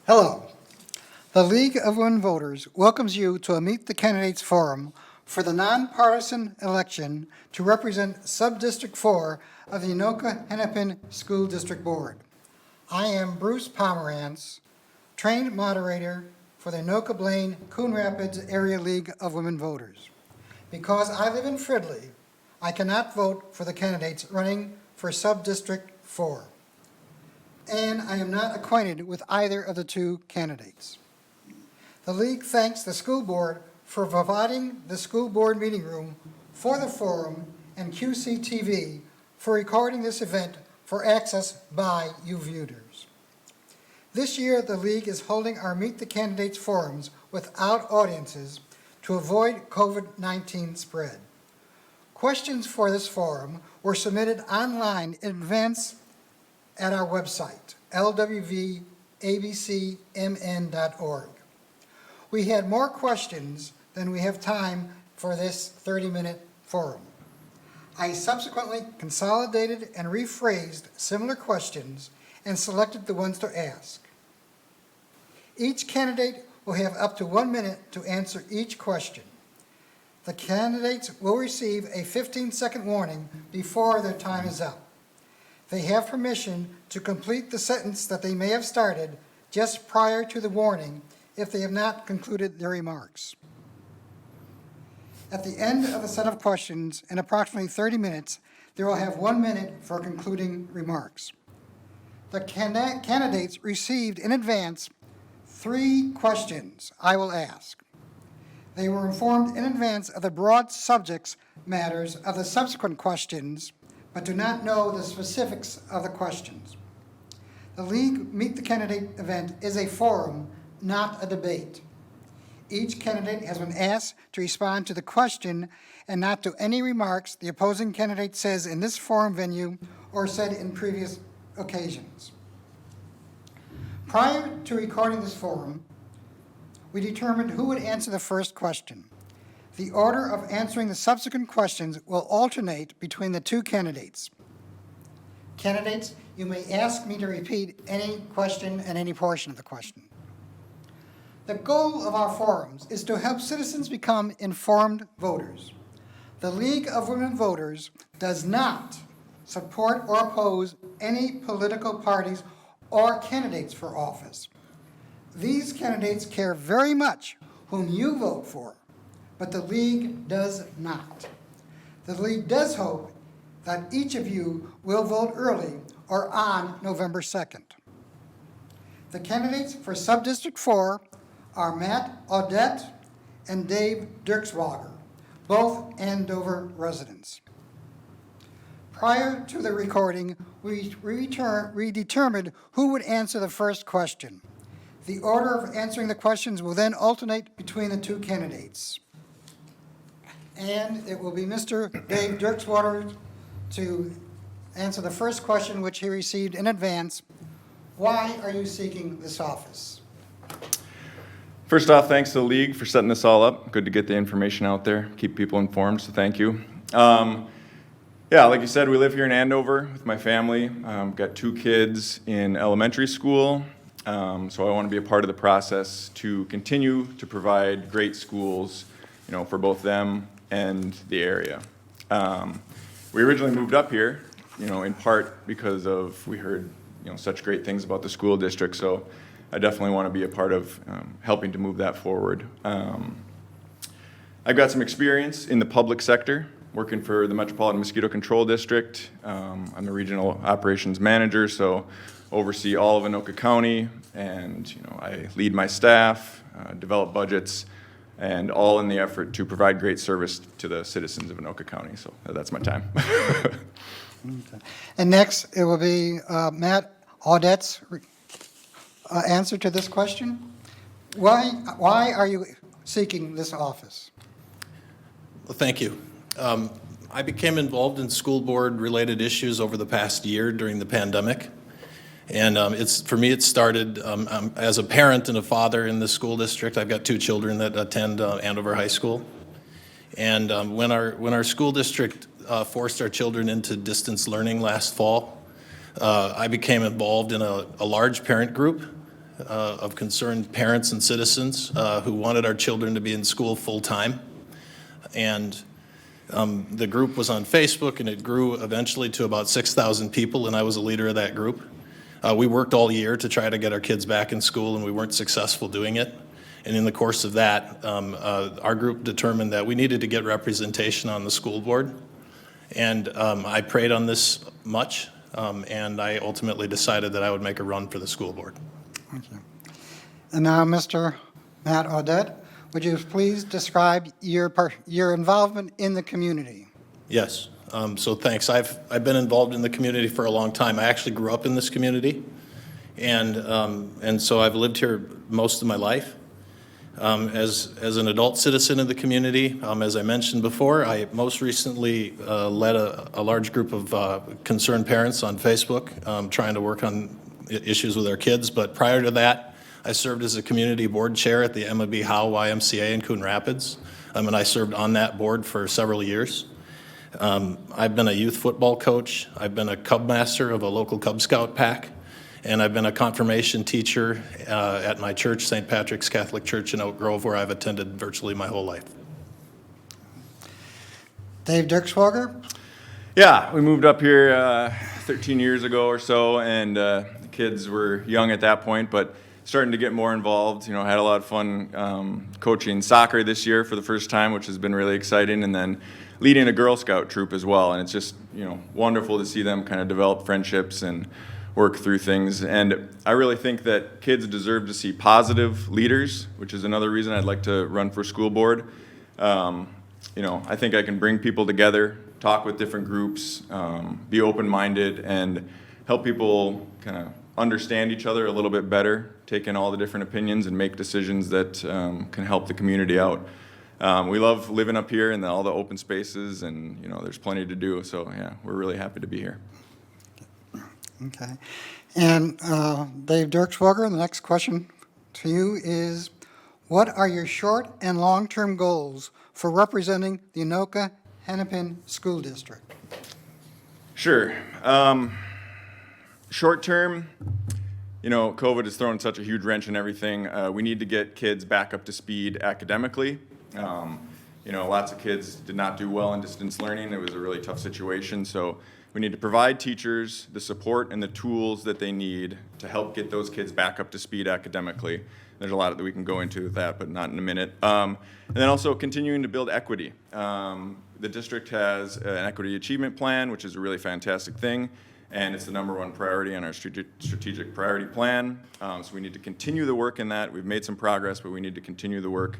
Hello. The League of Women Voters welcomes you to a Meet the Candidates Forum for the nonpartisan election to represent Sub-District 4 of the Anoka Hennepin School District Board. I am Bruce Pomerantz, trained moderator for the Anoka Blaine Coon Rapids Area League of Women Voters. Because I live in Fridley, I cannot vote for the candidates running for Sub-District 4. And I am not acquainted with either of the two candidates. The League thanks the school board for providing the school board meeting room for the forum and QCTV for recording this event for access by you viewers. This year, the League is holding our Meet the Candidates forums without audiences to avoid COVID-19 spread. Questions for this forum were submitted online in advance at our website, LWVABCMN.org. We had more questions than we have time for this 30-minute forum. I subsequently consolidated and rephrased similar questions and selected the ones to ask. Each candidate will have up to 1 minute to answer each question. The candidates will receive a 15-second warning before their time is up. They have permission to complete the sentence that they may have started just prior to the warning if they have not concluded their remarks. At the end of the set of questions, in approximately 30 minutes, they will have 1 minute for concluding remarks. The candidates received in advance 3 questions I will ask. They were informed in advance of the broad subject matters of the subsequent questions, but do not know the specifics of the questions. The League Meet the Candidate event is a forum, not a debate. Each candidate has been asked to respond to the question and not to any remarks the opposing candidate says in this forum venue or said in previous occasions. Prior to recording this forum, we determined who would answer the first question. The order of answering the subsequent questions will alternate between the two candidates. Candidates, you may ask me to repeat any question and any portion of the question. The goal of our forums is to help citizens become informed voters. The League of Women Voters does not support or oppose any political parties or candidates for office. These candidates care very much whom you vote for, but the League does not. The League does hope that each of you will vote early or on November 2nd. The candidates for Sub-District 4 are Matt Audette and Dave Dirkswager, both Andover residents. Prior to the recording, we determined who would answer the first question. The order of answering the questions will then alternate between the two candidates. And it will be Mr. Dave Dirkswater to answer the first question, which he received in advance. Why are you seeking this office? First off, thanks to the League for setting this all up. Good to get the information out there, keep people informed, so thank you. Yeah, like you said, we live here in Andover with my family. Got 2 kids in elementary school, so I want to be a part of the process to continue to provide great schools, for both them and the area. We originally moved up here, in part because we heard, such great things about the school district, so I definitely want to be a part of helping to move that forward. I've got some experience in the public sector, working for the Metropolitan Mosquito Control District. I'm the regional operations manager, so oversee all of Anoka County, and I lead my staff, develop budgets, and all in the effort to provide great service to the citizens of Anoka County. So that's my time. Okay. And next, it will be Matt Audette's answer to this question. Why are you seeking this office? Well, thank you. I became involved in school board related issues over the past year during the pandemic. And for me, it started as a parent and a father in the school district. I've got 2 children that attend Andover High School. And when our school district forced our children into distance learning last fall, I became involved in a large parent group of concerned parents and citizens who wanted our children to be in school full-time. And the group was on Facebook, and it grew eventually to about 6,000 people, and I was a leader of that group. We worked all year to try to get our kids back in school, and we weren't successful doing it. And in the course of that, our group determined that we needed to get representation on the school board. And I prayed on this much, and I ultimately decided that I would make a run for the school board. Thank you. And now, Mr. Matt Audette, would you please describe your involvement in the community? Yes. So thanks. I've been involved in the community for a long time. I actually grew up in this community, and so I've lived here most of my life. As an adult citizen of the community, as I mentioned before, I most recently led a large group of concerned parents on Facebook trying to work on issues with their kids. But prior to that, I served as a community board chair at the Emma B. Howe YMCA in Coon Rapids, and I served on that board for several years. I've been a youth football coach. I've been a Cub Master of a local Cub Scout pack. And I've been a confirmation teacher at my church, St. Patrick's Catholic Church in Oak Grove, where I've attended virtually my whole life. Dave Dirkswager? Yeah, we moved up here 13 years ago or so, and the kids were young at that point, but starting to get more involved. You know, had a lot of fun coaching soccer this year for the first time, which has been really exciting, and then leading a Girl Scout troop as well. And it's just, you know, wonderful to see them kind of develop friendships and work through things. And I really think that kids deserve to see positive leaders, which is another reason I'd like to run for school board. You know, I think I can bring people together, talk with different groups, be open-minded, and help people kind of understand each other a little bit better, take in all the different opinions and make decisions that can help the community out. We love living up here in all the open spaces, and, you know, there's plenty to do. So, yeah, we're really happy to be here. Okay. And Dave Dirkswager, the next question to you is, what are your short and long-term goals for representing the Anoka Hennepin School District? Sure. Short term, you know, COVID has thrown such a huge wrench in everything. We need to get kids back up to speed academically. You know, lots of kids did not do well in distance learning. It was a really tough situation. So we need to provide teachers the support and the tools that they need to help get those kids back up to speed academically. There's a lot that we can go into with that, but not in a minute. And then also continuing to build equity. The district has an equity achievement plan, which is a really fantastic thing, and it's the #1 priority on our strategic priority plan. So we need to continue the work in that. We've made some progress, but we need to continue the work.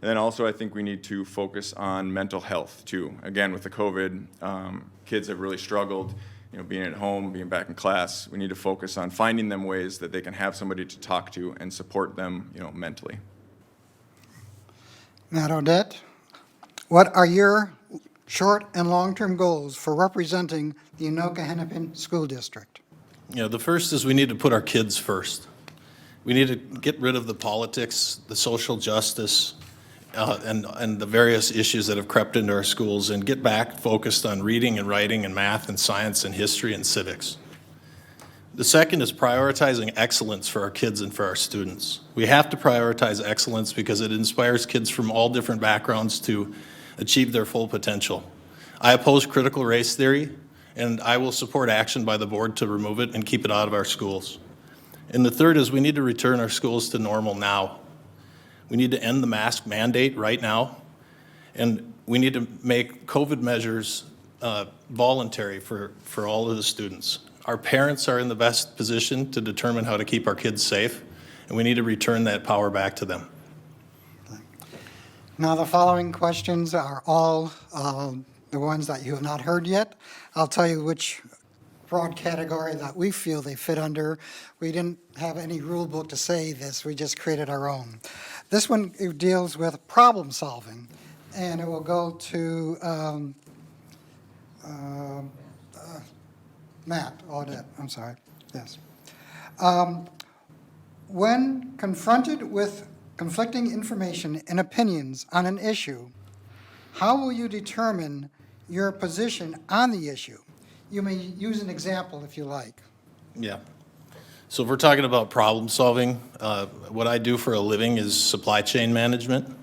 And then also I think we need to focus on mental health too. Again, with the COVID, kids have really struggled, you know, being at home, being back in class. We need to focus on finding them ways that they can have somebody to talk to and support them, you know, mentally. Matt Audette, what are your short and long-term goals for representing the Anoka Hennepin School District? You know, the first is we need to put our kids first. We need to get rid of the politics, the social justice, and the various issues that have crept into our schools, and get back focused on reading and writing and math and science and history and civics. The second is prioritizing excellence for our kids and for our students. We have to prioritize excellence because it inspires kids from all different backgrounds to achieve their full potential. I oppose critical race theory, and I will support action by the board to remove it and keep it out of our schools. And the third is we need to return our schools to normal now. We need to end the mask mandate right now, and we need to make COVID measures voluntary for all of the students. Our parents are in the best position to determine how to keep our kids safe, and we need to return that power back to them. Now, the following questions are all the ones that you have not heard yet. I'll tell you which broad category that we feel they fit under. We didn't have any rule book to say this, we just created our own. This one deals with problem solving, and it will go to Matt Audette, I'm sorry, yes. When confronted with conflicting information and opinions on an issue, how will you determine your position on the issue? You may use an example if you like. Yeah. So if we're talking about problem solving, what I do for a living is supply chain management.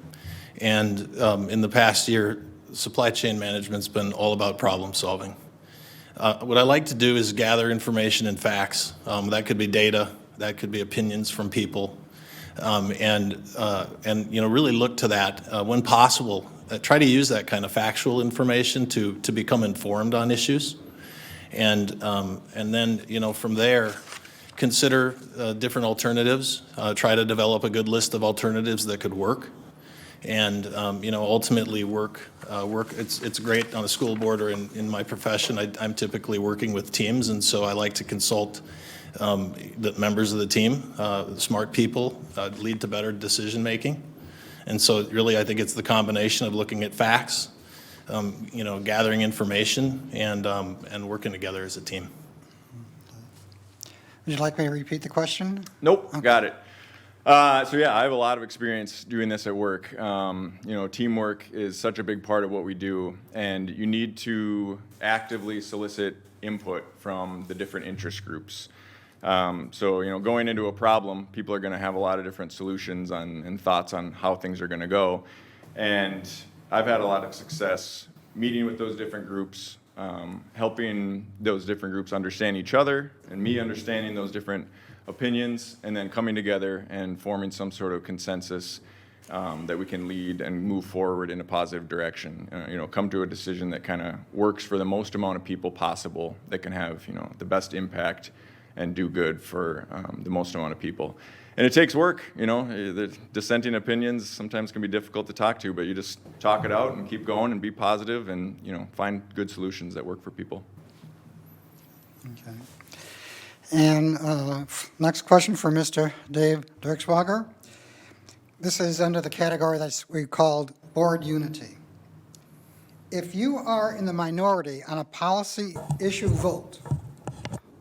And in the past year, supply chain management's been all about problem solving. What I like to do is gather information and facts. That could be data, that could be opinions from people, and really look to that when possible. Try to use that kind of factual information to become informed on issues, and then from there, consider different alternatives. Try to develop a good list of alternatives that could work, and ultimately work. It's great on a school board or in my profession. I'm typically working with teams, and so I like to consult the members of the team. Smart people lead to better decision making, and so really I think it's the combination of looking at facts, gathering information, and working together as a team. Would you like me to repeat the question? Nope, Okay. got it. So yeah, I have a lot of experience doing this at work. Teamwork is such a big part of what we do, and you need to actively solicit input from the different interest groups. Going into a problem, people are going to have a lot of different solutions and thoughts on how things are going to go. And I've had a lot of success meeting with those different groups, helping those different groups understand each other, and me understanding those different opinions, and then coming together and forming some sort of consensus that we can lead and move forward in a positive direction. Come to a decision that kind of works for the most amount of people possible, that can have the best impact and do good for the most amount of people. And it takes work. The dissenting opinions sometimes can be difficult to talk to, but you just talk it out and keep going and be positive and find good solutions that work for people. Okay. And next question for Mr. Dave Dirkswager. This is under the category that we called board unity. If you are in the minority on a policy issue vote,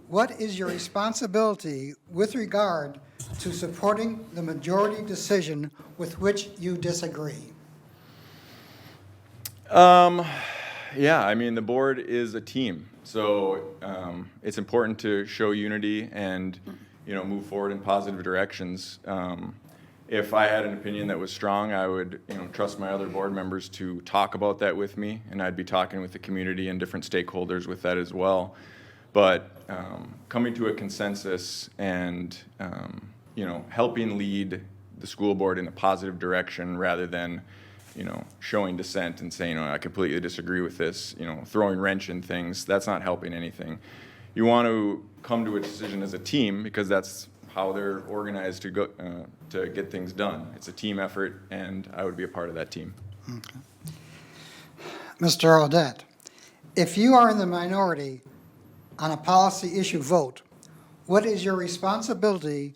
what is your responsibility with regard to supporting the majority decision with which you disagree? The board is a team, so it's important to show unity and move forward in positive directions. If I had an opinion that was strong, I would trust my other board members to talk about that with me, and I'd be talking with the community and different stakeholders with that as well. But coming to a consensus and helping lead the school board in a positive direction rather than showing dissent and saying, I completely disagree with this, throwing wrench in things, that's not helping anything. You want to come to a decision as a team because that's how they're organized to go to get things done. It's a team effort, and I would be a part of that team. Okay. Mr. Audette, if you are in the minority on a policy issue vote, what is your responsibility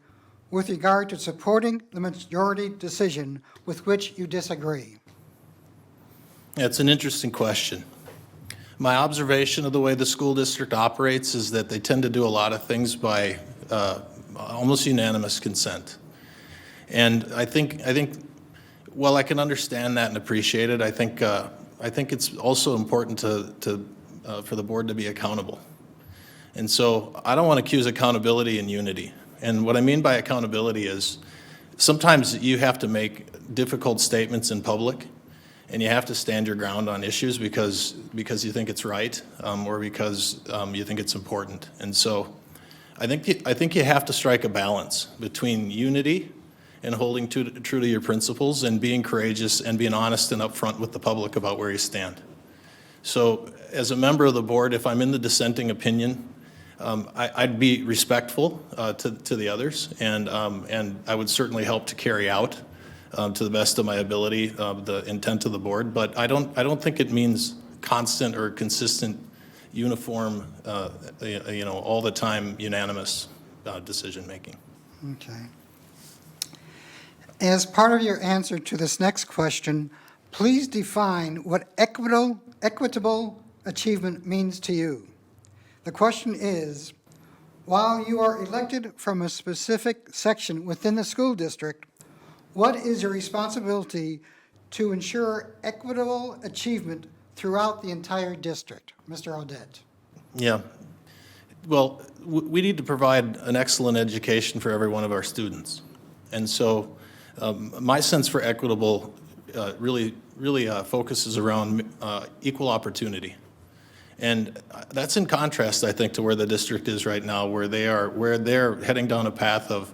with regard to supporting the majority decision with which you disagree? It's an interesting question. My observation of the way the school district operates is that they tend to do a lot of things by almost unanimous consent. And I think while I can understand that and appreciate it, I think it's also important for the board to be accountable. And so I don't want to accuse accountability and unity. And what I mean by accountability is sometimes you have to make difficult statements in public, and you have to stand your ground on issues because you think it's right, or because you think it's important. And so I think you have to strike a balance between unity and holding true to your principles and being courageous and being honest and upfront with the public about where you stand. So as a member of the board, if I'm in the dissenting opinion, I'd be respectful to the others, and I would certainly help to carry out to the best of my ability the intent of the board. But I don't think it means constant or consistent, uniform, all the time unanimous decision making. Okay. As part of your answer to this next question, please define what equitable achievement means to you. The question is, while you are elected from a specific section within the school district, what is your responsibility to ensure equitable achievement throughout the entire district? Mr. Audette. Yeah. Well, we need to provide an excellent education for every one of our students. And so my sense for Equitable really focuses around equal opportunity. And that's in contrast, I think, to where the district is right now, where they're heading down a path of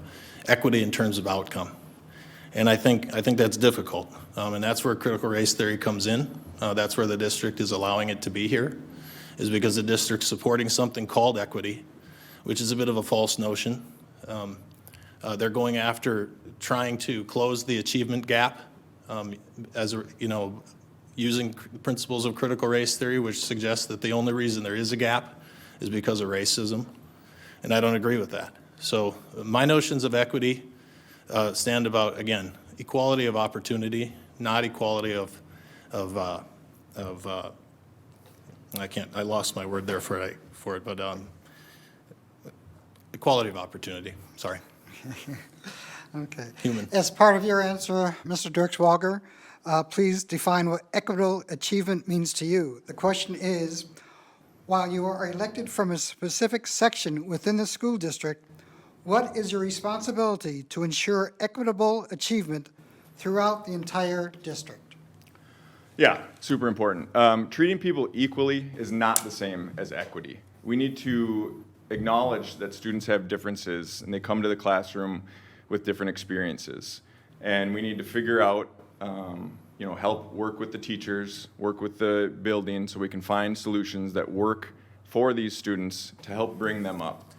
equity in terms of outcome. And I think that's difficult. And that's where critical race theory comes in. That's where the district is allowing it to be here, is because the district's supporting something called equity, which is a bit of a false notion. They're going after trying to close the achievement gap, using principles of critical race theory, which suggests that the only reason there is a gap is because of racism. And I don't agree with that. So my notions of equity stand about, again, equality of opportunity, not equality of I lost my word there for it, but equality of opportunity, sorry. Okay. Human. As part of your answer, Mr. Dirkswager, please define what equitable achievement means to you. The question is, while you are elected from a specific section within the school district, what is your responsibility to ensure equitable achievement throughout the entire district? Yeah, super important. Treating people equally is not the same as equity. We need to acknowledge that students have differences and they come to the classroom with different experiences. And we need to figure out, help work with the teachers, work with the building so we can find solutions that work for these students to help bring them up.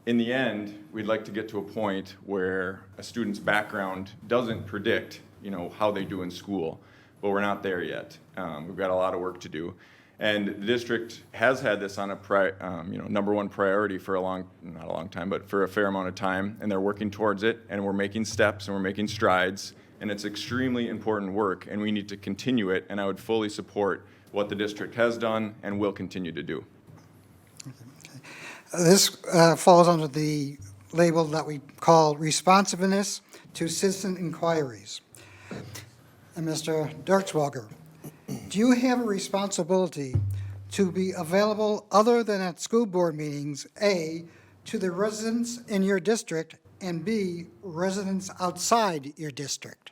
In the end, we'd like to get to a point where a student's background doesn't predict, how they do in school, but we're not there yet. We've got a lot of work to do. And the district has had this on a number one priority for not a long time, but for a fair amount of time, and they're working towards it, and we're making steps and we're making strides, and it's extremely important work, and we need to continue it, and I would fully support what the district has done and will continue to do. This falls under the label that we call responsiveness to citizen inquiries. And Mr. Dirkswager, do you have a responsibility to be available other than at school board meetings, A, to the residents in your district, and B, residents outside your district?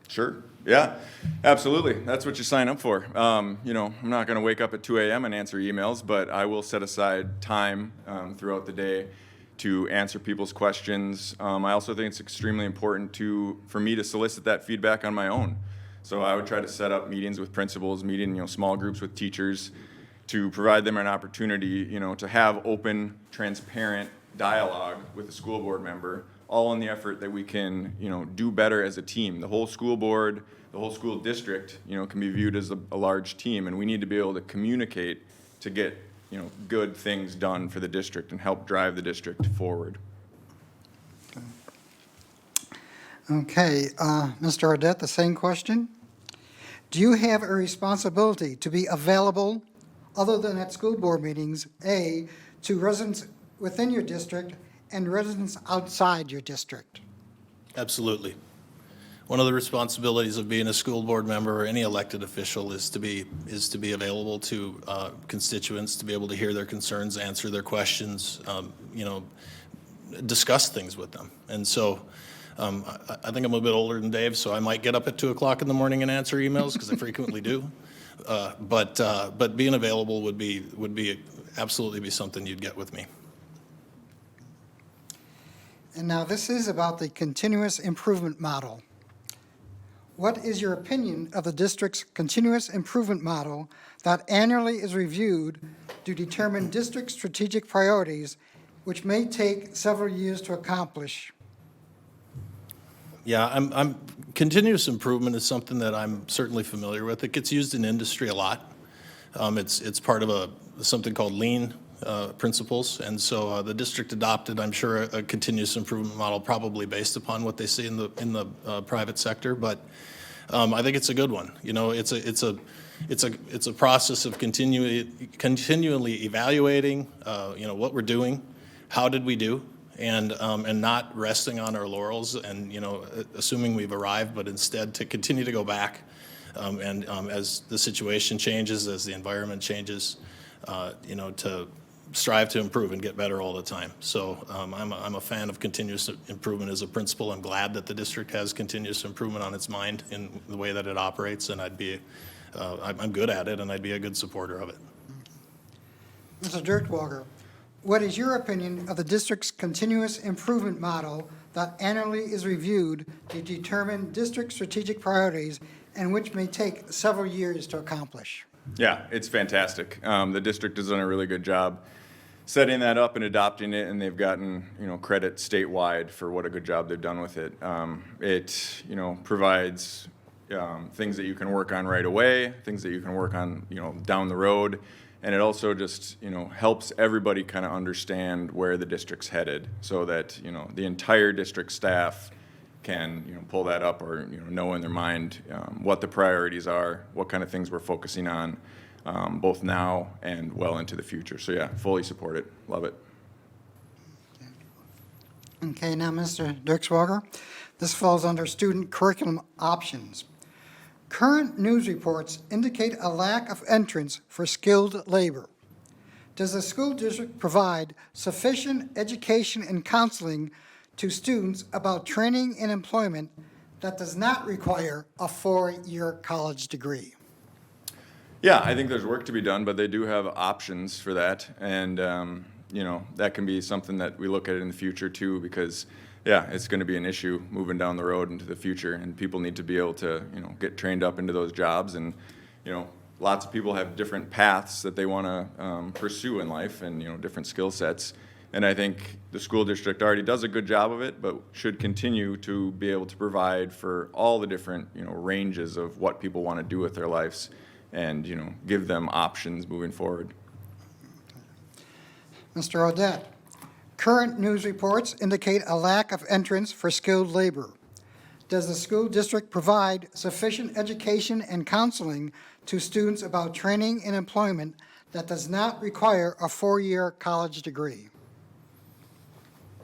Sure. Yeah, absolutely. That's what you sign up for. I'm not going to wake up at 2 a.m. and answer emails, but I will set aside time throughout the day to answer people's questions. I also think it's extremely important for me to solicit that feedback on my own. So I would try to set up meetings with principals, small groups with teachers, to provide them an opportunity, to have open, transparent dialogue with a school board member, all in the effort that we can, do better as a team. The whole school board, the whole school district, can be viewed as a large team, and we need to be able to communicate to get, good things done for the district and help drive the district forward. Okay, Mr. Audette, the same question. Do you have a responsibility to be available, other than at school board meetings, A, to residents within your district and residents outside your district? Absolutely. One of the responsibilities of being a school board member or any elected official is to be available to constituents, to be able to hear their concerns, answer their questions, discuss things with them. And so I think I'm a bit older than Dave, so I might get up at 2 o'clock in the morning and answer emails, because I frequently do. But being available would absolutely be something you'd get with me. And now this is about the continuous improvement model. What is your opinion of the district's continuous improvement model that annually is reviewed to determine district strategic priorities, which may take several years to accomplish? Yeah, continuous improvement is something that I'm certainly familiar with. It gets used in industry a lot. It's part of something called lean principles, and so the district adopted, I'm sure, a continuous improvement model, probably based upon what they see in the private sector. But I think it's a good one. It's a process of continually evaluating, what we're doing, how did we do, and not resting on our laurels and assuming we've arrived, but instead to continue to go back, and as the situation changes, as the environment changes, strive to improve and get better all the time. So I'm a fan of continuous improvement as a principal. I'm glad that the district has continuous improvement on its mind in the way that it operates, and I'm good at it, and I'd be a good supporter of it. Mr. Dirkswager, what is your opinion of the district's continuous improvement model that annually is reviewed to determine district strategic priorities and which may take several years to accomplish? Yeah, it's fantastic. The district has done a really good job setting that up and adopting it, and they've gotten, credit statewide for what a good job they've done with it. It, provides things that you can work on right away, things that you can work on, down the road, and it also just, helps everybody kind of understand where the district's headed, so that, the entire district staff can, pull that up or, know in their mind what the priorities are, what kind of things we're focusing on, both now and well into the future. So yeah, fully support it. Love it. Okay, now, Mr. Dirkswager, this falls under student curriculum options. Current news reports indicate a lack of entrance for skilled labor. Does the school district provide sufficient education and counseling to students about training and employment that does not require a 4-year college degree? Yeah, I think there's work to be done, but they do have options for that. And, that can be something that we look at in the future too, because, yeah, it's going to be an issue moving down the road into the future. And people need to be able to, get trained up into those jobs. And, lots of people have different paths that they want to pursue in life and, different skill sets. And I think the school district already does a good job of it, but should continue to be able to provide for all the different, ranges of what people want to do with their lives and, give them options moving forward. Mr. Audette, current news reports indicate a lack of entrance for skilled labor. Does the school district provide sufficient education and counseling to students about training and employment that does not require a 4-year college degree?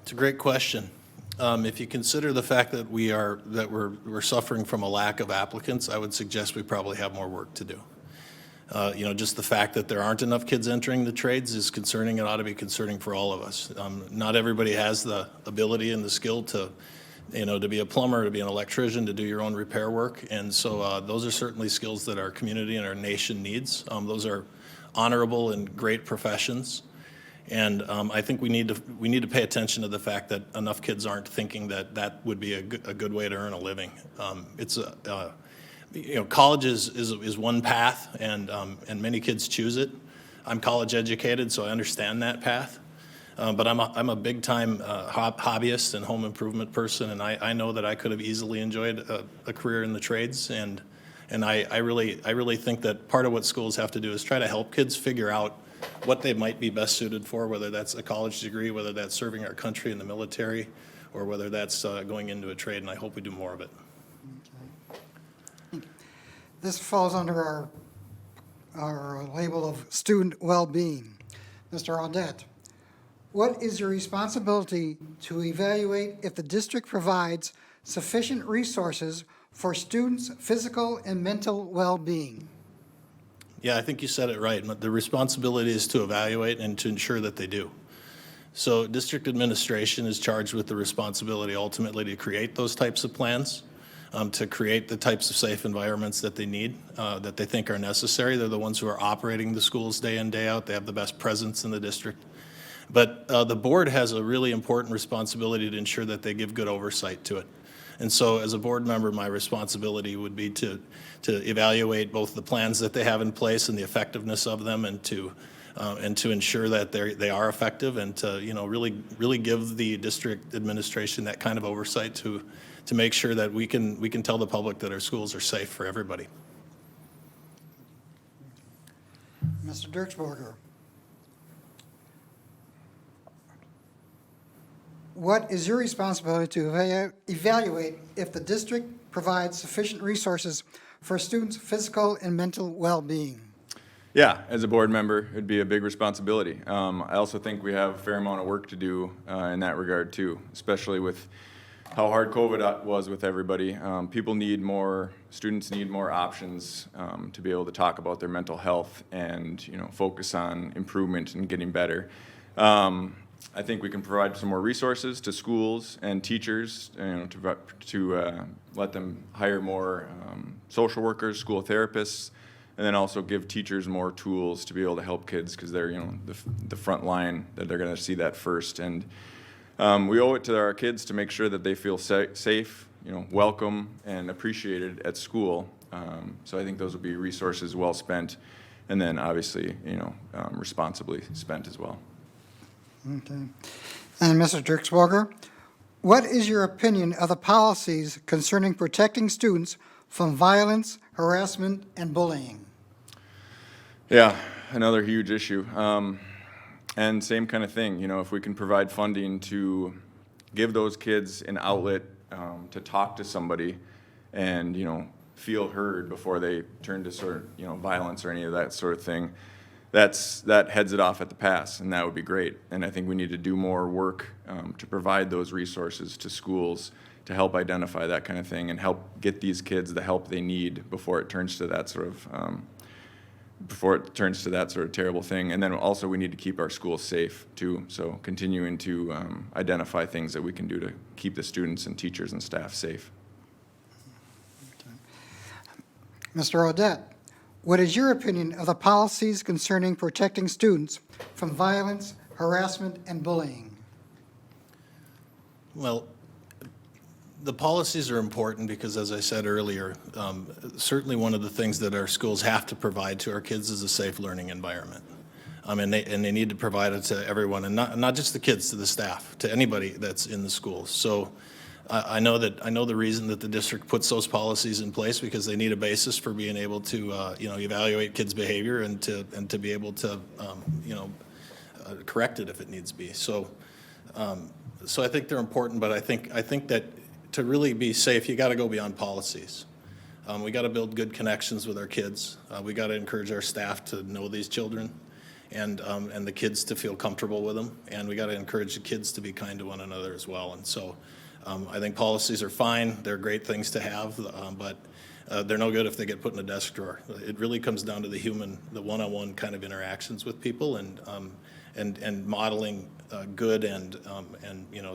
It's a great question. If you consider the fact that we're suffering from a lack of applicants, I would suggest we probably have more work to do. Just the fact that there aren't enough kids entering the trades is concerning. It ought to be concerning for all of us. Not everybody has the ability and the skill to be a plumber, to be an electrician, to do your own repair work. And so those are certainly skills that our community and our nation needs. Those are honorable and great professions. And I think we need to pay attention to the fact that enough kids aren't thinking that would be a good way to earn a living. College is one path, and many kids choose it. I'm college educated, so I understand that path. But I'm a big time hobbyist and home improvement person, and I know that I could have easily enjoyed a career in the trades. And I really think that part of what schools have to do is try to help kids figure out what they might be best suited for, whether that's a college degree, whether that's serving our country in the military, or whether that's going into a trade, and I hope we do more of it. Okay. This falls under our label of student well-being. Mr. Audette, what is your responsibility to evaluate if the district provides sufficient resources for students' physical and mental well-being? Yeah, I think you said it right. The responsibility is to evaluate and to ensure that they do. So district administration is charged with the responsibility ultimately to create those types of plans, to create the types of safe environments that they need, that they think are necessary. They're the ones who are operating the schools day in, day out. They have the best presence in the district. But the board has a really important responsibility to ensure that they give good oversight to it. And so as a board member, my responsibility would be to evaluate both the plans that they have in place and the effectiveness of them, and to ensure that they are effective, and to really give the district administration that kind of oversight to make sure that we can tell the public that our schools are safe for everybody. Mr. Dirkswager, what is your responsibility to evaluate if the district provides sufficient resources for students' physical and mental well-being? Yeah, as a board member, it'd be a big responsibility. I also think we have a fair amount of work to do in that regard too, especially with how hard COVID was with everybody. Students need more options to be able to talk about their mental health and, focus on improvement and getting better. I think we can provide some more resources to schools and teachers, to let them hire more social workers, school therapists, and then also give teachers more tools to be able to help kids, because they're, the front line that they're going to see that first. And we owe it to our kids to make sure that they feel safe, welcome and appreciated at school. So I think those will be resources well spent, and then obviously, responsibly spent as well. Okay. And Mr. Dirkswager, what is your opinion of the policies concerning protecting students from violence, harassment, and bullying? Yeah, another huge issue. And same kind of thing, if we can provide funding to give those kids an outlet to talk to somebody and, feel heard before they turn to sort of, violence or any of that sort of thing, that heads it off at the pass, and that would be great. And I think we need to do more work to provide those resources to schools to help identify that kind of thing and help get these kids the help they need before it turns to that sort of terrible thing. And then also we need to keep our schools safe too. So continuing to identify things that we can do to keep the students and teachers and staff safe. Mr. Audette, what is your opinion of the policies concerning protecting students from violence, harassment, and bullying? Well, the policies are important because, as I said earlier, certainly one of the things that our schools have to provide to our kids is a safe learning environment. And they need to provide it to everyone, and not just the kids, to the staff, to anybody that's in the schools. So I know the reason that the district puts those policies in place, because they need a basis for being able to evaluate kids' behavior and to be able to correct it if it needs to be. So I think they're important, but I think that to really be safe, you got to go beyond policies. We got to build good connections with our kids. We got to encourage our staff to know these children, and the kids to feel comfortable with them. And we got to encourage the kids to be kind to one another as well. And so I think policies are fine. They're great things to have, but they're no good if they get put in a desk drawer. It really comes down to the one-on-one kind of interactions with people, and modeling good and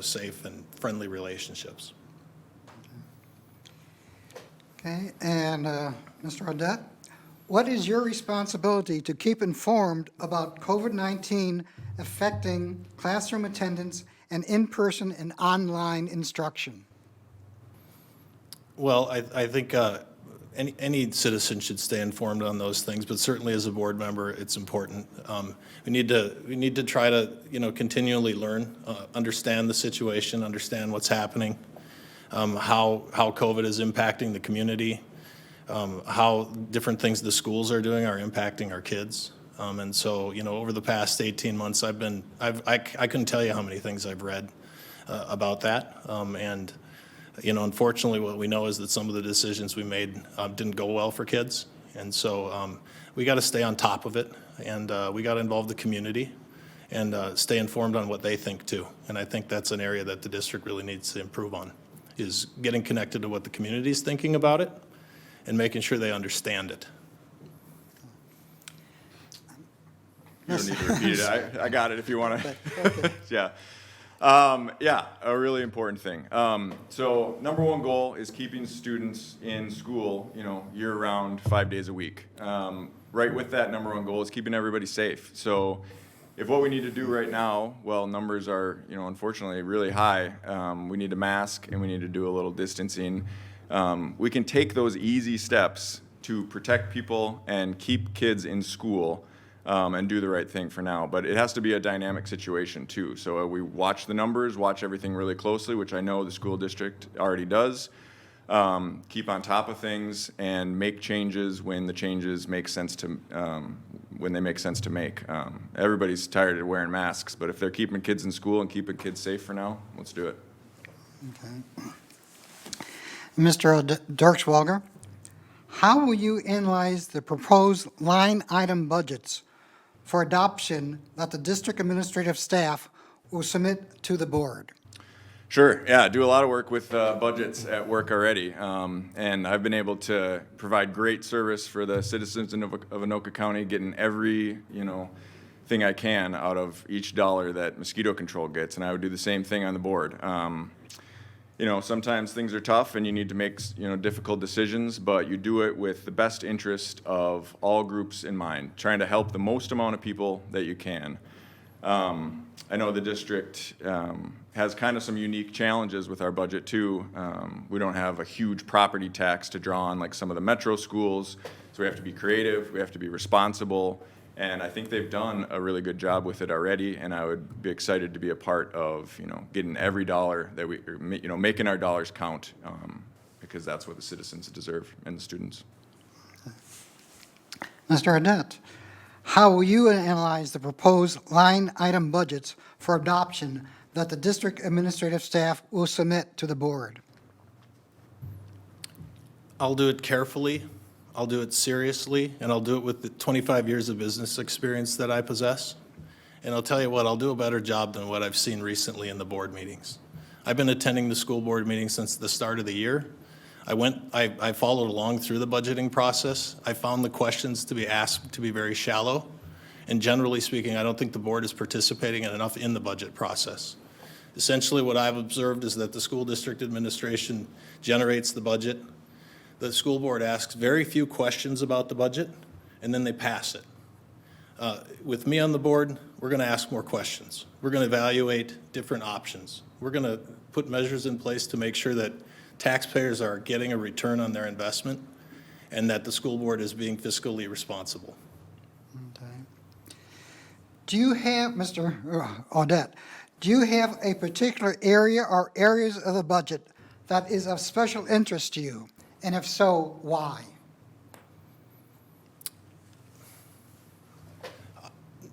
safe and friendly relationships. Okay, and Mr. Audette, what is your responsibility to keep informed about COVID-19 affecting classroom attendance and in-person and online instruction? Well, I think any citizen should stay informed on those things, but certainly as a board member, it's important. We need to try to continually learn, understand the situation, understand what's happening, how COVID is impacting the community, how different things the schools are doing are impacting our kids. And so, over the past 18 months, I couldn't tell you how many things I've read about that. And unfortunately, what we know is that some of the decisions we made didn't go well for kids. And so we got to stay on top of it, and we got to involve the community and stay informed on what they think too. And I think that's an area that the district really needs to improve on, is getting connected to what the community is thinking about it and making sure they understand it. You don't need to repeat it. I got it if you want to. Okay. Yeah. A really important thing. So number one goal is keeping students in school, year-round, 5 days a week. Right with that, number one goal is keeping everybody safe. So if what we need to do right now, well, numbers are, unfortunately really high. We need to mask and we need to do a little distancing. We can take those easy steps to protect people and keep kids in school. And do the right thing for now. But it has to be a dynamic situation too. So we watch the numbers, watch everything really closely, which I know the school district already does. Keep on top of things and make changes when the changes make sense to make. Everybody's tired of wearing masks, but if they're keeping kids in school and keeping kids safe for now, let's do it. Okay. Mr. Dirkswager, how will you analyze the proposed line item budgets for adoption that the district administrative staff will submit to the board? Sure, yeah, do a lot of work with budgets at work already. And I've been able to provide great service for the citizens of Anoka County, getting every, thing I can out of each dollar that mosquito control gets, and I would do the same thing on the board. Sometimes things are tough and you need to make, difficult decisions, but you do it with the best interest of all groups in mind, trying to help the most amount of people that you can. I know the district has kind of some unique challenges with our budget too. We don't have a huge property tax to draw on like some of the metro schools, so we have to be creative, we have to be responsible, and I think they've done a really good job with it already, and I would be excited to be a part of, getting every dollar that making our dollars count, because that's what the citizens deserve and the students. Mr. Audette, how will you analyze the proposed line item budgets for adoption that the district administrative staff will submit to the board? I'll do it carefully, I'll do it seriously, and I'll do it with the 25 years of business experience that I possess. And I'll tell you what, I'll do a better job than what I've seen recently in the board meetings. I've been attending the school board meetings since the start of the year. I followed along through the budgeting process. I found the questions to be asked to be very shallow. And generally speaking, I don't think the board is participating enough in the budget process. Essentially, what I've observed is that the school district administration generates the budget. The school board asks very few questions about the budget, and then they pass it. With me on the board, we're going to ask more questions. We're going to evaluate different options. We're going to put measures in place to make sure that taxpayers are getting a return on their investment and that the school board is being fiscally responsible. Okay. Do you have, Mr. Audette, do you have a particular area or areas of the budget that is of special interest to you? And if so, why?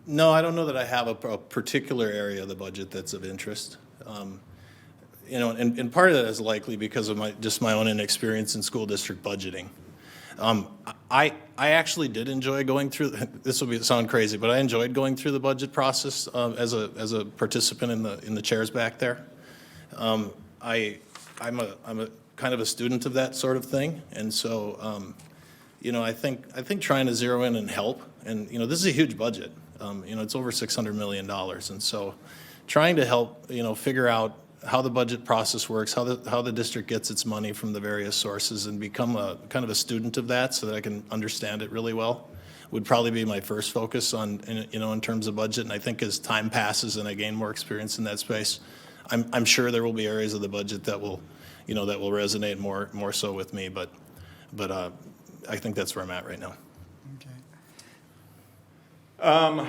No, I don't know that I have a particular area of the budget that's of interest. And part of that is likely because of my own inexperience in school district budgeting. I actually did enjoy going through. This will sound crazy, but I enjoyed going through the budget process as a participant in the chairs back there. I'm a kind of a student of that sort of thing, and so I think trying to zero in and help, and this is a huge budget. It's over $600 million, and so trying to help figure out how the budget process works, how the district gets its money from the various sources, and become a kind of a student of that so that I can understand it really well would probably be my first focus on in terms of budget. And I think as time passes and I gain more experience in that space, I'm sure there will be areas of the budget that will resonate more so with me. But I think that's where I'm at right now. Okay.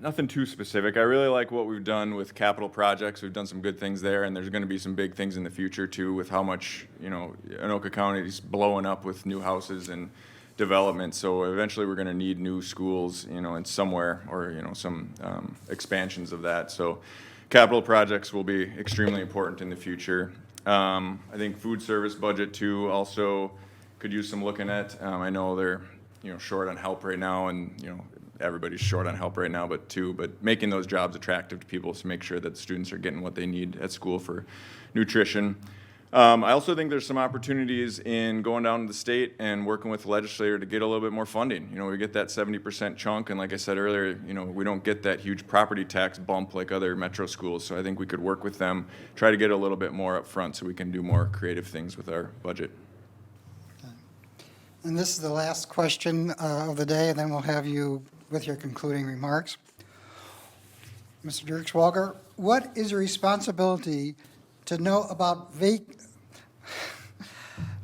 Nothing too specific. I really like what we've done with capital projects. We've done some good things there, and there's going to be some big things in the future too with how much, Anoka County is blowing up with new houses and development. So eventually we're going to need new schools, in somewhere, or, some expansions of that. So capital projects will be extremely important in the future. I think food service budget too also could use some looking at. I know they're, short on help right now, and, everybody's short on help right now, but making those jobs attractive to people to make sure that students are getting what they need at school for nutrition. I also think there's some opportunities in going down to the state and working with the legislature to get a little bit more funding. We get that 70% chunk, and like I said earlier, we don't get that huge property tax bump like other metro schools, so I think we could work with them, try to get a little bit more up front so we can do more creative things with our budget. And this is the last question of the day, and then we'll have you with your concluding remarks. Mr. Dirkswager, what is your responsibility to know about vacancies?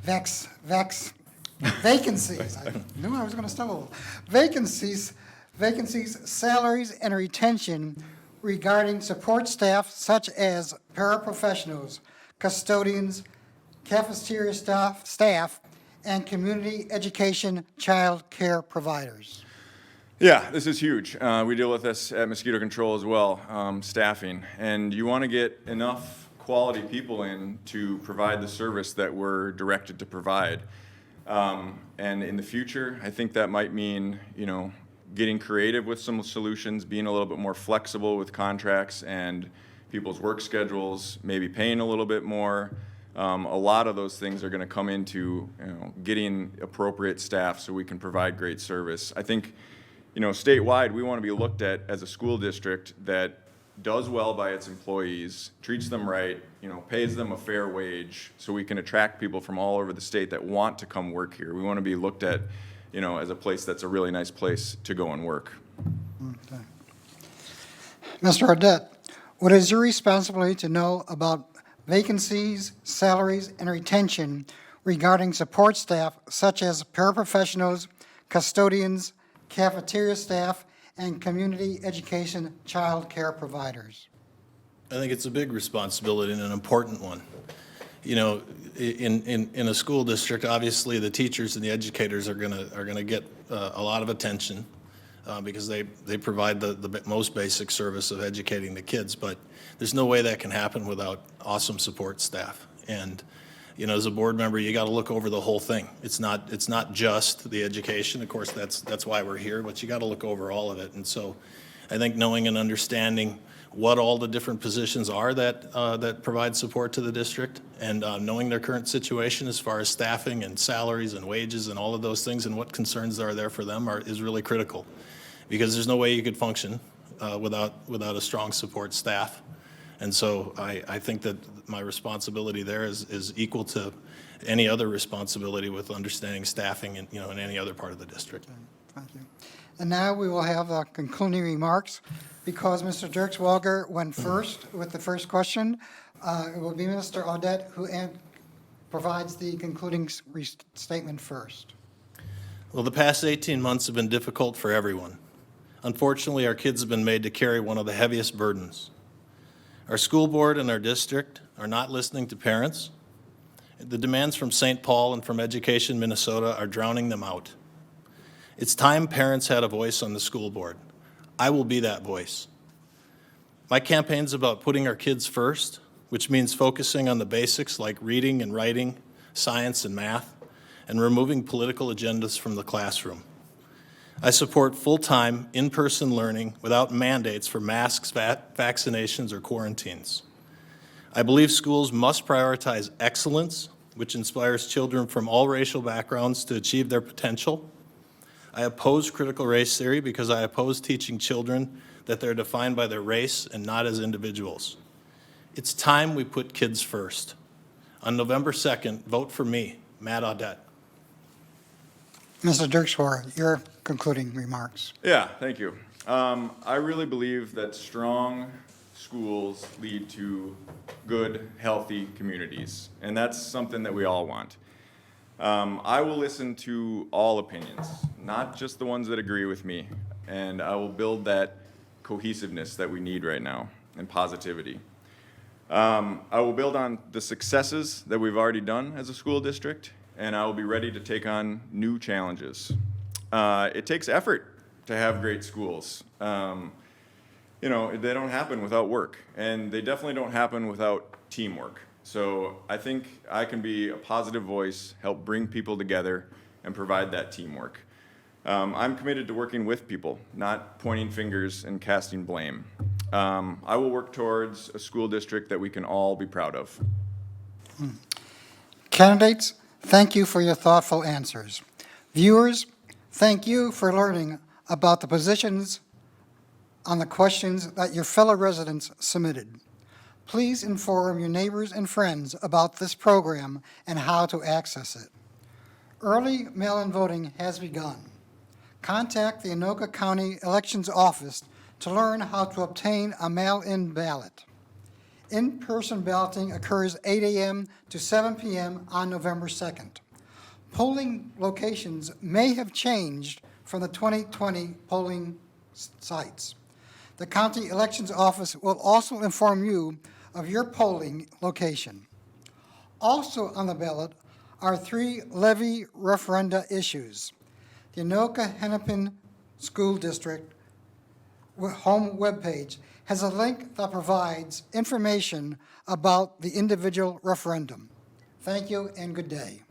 I knew I was going to stumble. Vacancies, salaries, and retention regarding support staff such as paraprofessionals, custodians, cafeteria staff, and community education child care providers. Yeah, this is huge. We deal with this at mosquito control as well, staffing. And you want to get enough quality people in to provide the service that we're directed to provide. And in the future, I think that might mean, getting creative with some solutions, being a little bit more flexible with contracts, and, people's work schedules, maybe paying a little bit more. A lot of those things are going to come into, getting appropriate staff so we can provide great service. I think, statewide, we want to be looked at as a school district that does well by its employees, treats them right, pays them a fair wage, so we can attract people from all over the state that want to come work here. We want to be looked at, as a place that's a really nice place to go and work. Okay. Mr. Audette, what is your responsibility to know about vacancies, salaries, and retention regarding support staff such as paraprofessionals, custodians, cafeteria staff, and community education child care providers? I think it's a big responsibility and an important one. In a school district, obviously the teachers and the educators are gonna get a lot of attention because they provide the most basic service of educating the kids. But there's no way that can happen without awesome support staff. And as a board member, you got to look over the whole thing. It's not just the education. Of course, that's why we're here. But you got to look over all of it. And so, I think knowing and understanding what all the different positions are that provide support to the district, and knowing their current situation as far as staffing and salaries and wages and all of those things, and what concerns are there for them is really critical, because there's no way you could function without a strong support staff. And so I think that my responsibility there is equal to any other responsibility with understanding staffing in any other part of the district. Thank you. And now we will have concluding remarks. Because Mr. Dirkswager went first with the first question, it will be Mr. Audette who provides the concluding statement first. Well, the past 18 months have been difficult for everyone. Unfortunately, our kids have been made to carry one of the heaviest burdens. Our school board and our district are not listening to parents. The demands from St. Paul and from Education Minnesota are drowning them out. It's time parents had a voice on the school board. I will be that voice. My campaign's about putting our kids first, which means focusing on the basics like reading and writing, science and math, and removing political agendas from the classroom. I support full-time, in-person learning without mandates for masks, vaccinations, or quarantines. I believe schools must prioritize excellence, which inspires children from all racial backgrounds to achieve their potential. I oppose critical race theory because I oppose teaching children that they're defined by their race and not as individuals. It's time we put kids first. On November 2nd, vote for me, Matt Audette. Mr. Dirkswager, your concluding remarks. Yeah, thank you. I really believe that strong schools lead to good, healthy communities, and that's something that we all want. I will listen to all opinions, not just the ones that agree with me, and I will build that cohesiveness that we need right now and positivity. I will build on the successes that we've already done as a school district, and I will be ready to take on new challenges. It takes effort to have great schools. They don't happen without work, and they definitely don't happen without teamwork. So I think I can be a positive voice, help bring people together, and provide that teamwork. I'm committed to working with people, not pointing fingers and casting blame. I will work towards a school district that we can all be proud of. Candidates, thank you for your thoughtful answers. Viewers, thank you for learning about the positions on the questions that your fellow residents submitted. Please inform your neighbors and friends about this program and how to access it. Early mail-in voting has begun. Contact the Anoka County Elections Office to learn how to obtain a mail-in ballot. In-person balloting occurs 8 a.m. to 7 p.m. on November 2nd. Polling locations may have changed from the 2020 polling sites. The County Elections Office will also inform you of your polling location. Also on the ballot are 3 levy referenda issues. The Anoka Hennepin School District home webpage has a link that provides information about the individual referendum. Thank you and good day.